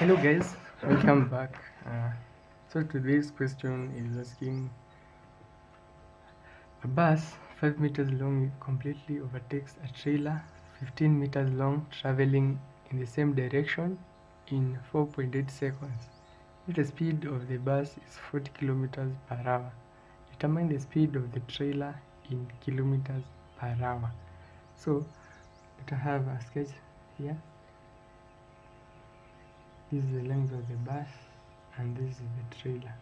Hello guys, welcome back. So today's question is asking, a bus 5 meters long completely overtakes a trailer 15 meters long traveling in the same direction in 4.8 seconds. If the speed of the bus is 40 kilometers per hour, determine the speed of the trailer in kilometers per hour. So let us have a sketch here. This is the length of the bus and this is the trailer.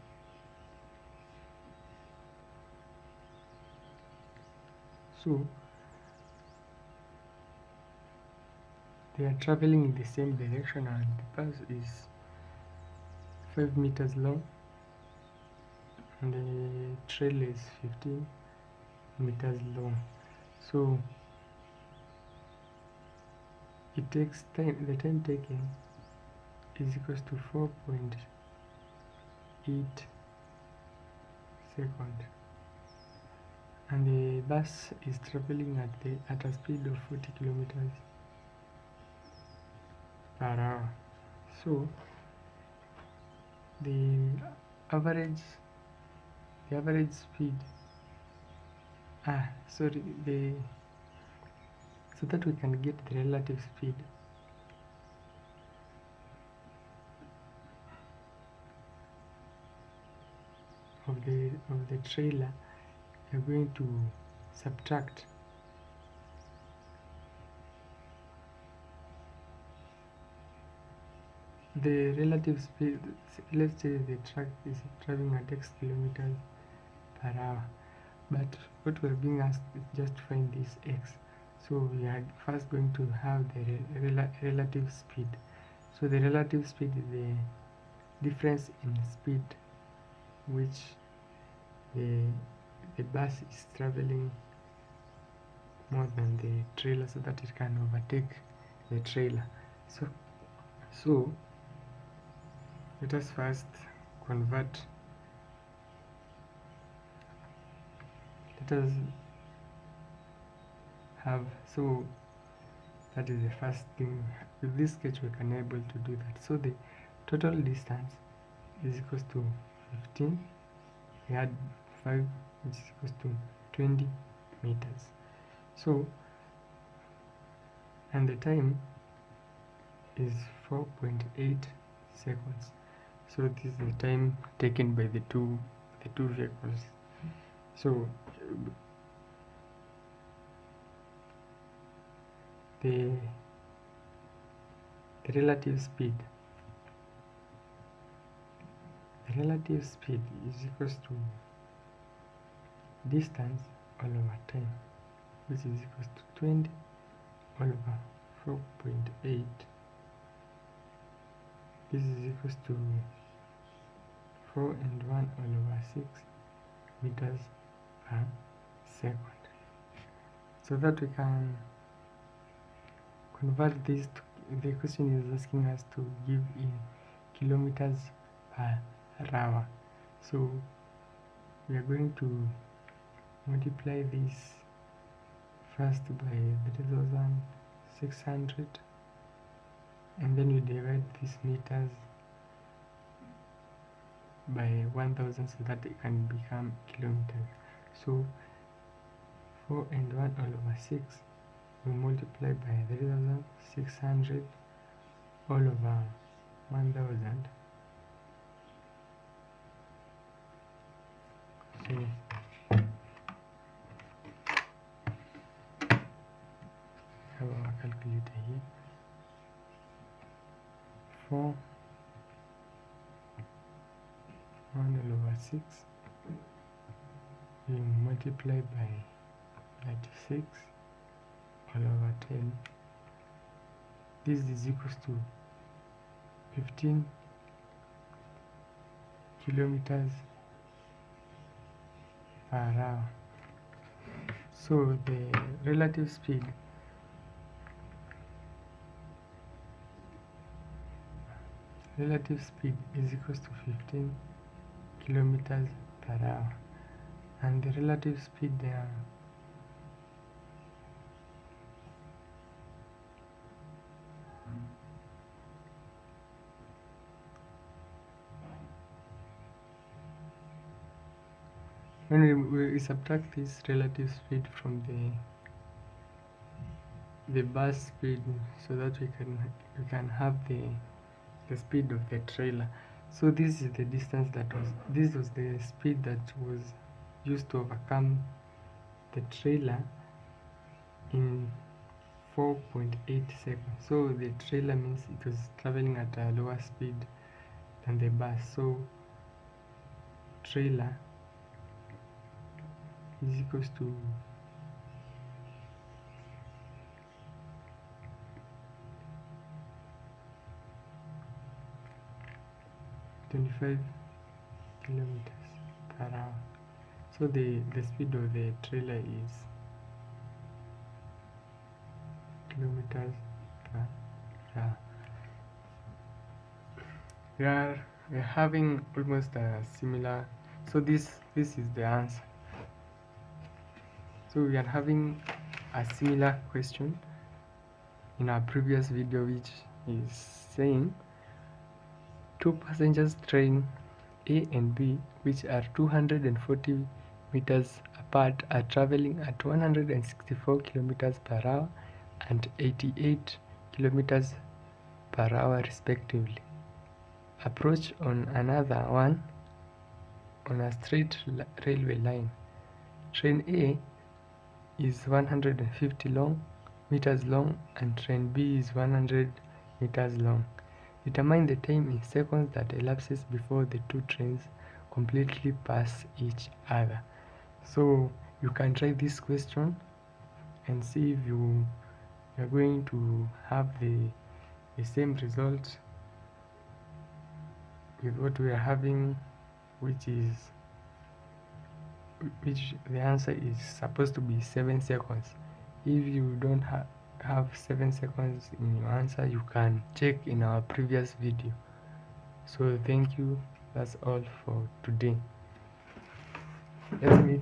So they are traveling in the same direction and the bus is 5 meters long and the trailer is 15 meters long. So it takes time, the time taken is equals to 4.8 seconds, and the bus is traveling at a speed of 40 kilometers per hour. So the average speed so that we can get the relative speed of the trailer, we are going to subtract the relative speed. Let's say the truck is traveling at X kilometers per hour, but what we're being asked is just to find this X. So we are first going to have the relative speed. So the relative speed is the difference in speed which the bus is traveling more than the trailer, so that it can overtake the trailer. So let us first convert. Let us have, so that is the first thing. With this sketch we can able to do that. So the total distance is equals to 15. We had 5, which is equals to 20 meters. So, and the time is 4.8 seconds. So this is the time taken by the two vehicles. So the relative speed is equals to distance all over time, which is equals to 20 all over 4.8. This is equals to 4 and 1 all over 6 meters per second. So that we can convert this to, the question is asking us to give in kilometers per hour. So we are going to multiply this first by 3600, and then we divide these meters by 1000 so that it can become kilometers. So 4 and 1 all over 6 we multiply by 3600 all over 1000. So have our calculator here. 4 1 all over 6 we multiply by 96 all over 10. This is equals to 15 kilometers per hour. So the relative speed is equals to 15 kilometers per hour, and the relative speed when we subtract this relative speed from the bus speed, so that we can have the speed of the trailer. So this is the distance this was the speed that was used to overcome the trailer in 4.8 seconds. So the trailer means it was traveling at a lower speed than the bus. So trailer is equals to 25 kilometers per hour. So the speed of the trailer is kilometers per hour. We're having almost a similar, so this is the answer. So we are having a similar question in our previous video, which is saying two passengers train A and B, which are 240 meters apart, are traveling at 164 kilometers per hour and 88 kilometers per hour respectively. Approach on another one on a straight railway line. Train A is 150 meters long and train B is 100 meters long. Determine the time in seconds that elapses before the two trains completely pass each other. So you can try this question and see if you are going to have the same result with what we are having, which the answer is supposed to be 7 seconds. If you don't have 7 seconds in your answer, you can check in our previous video. So thank you, that's all for today. Let's meet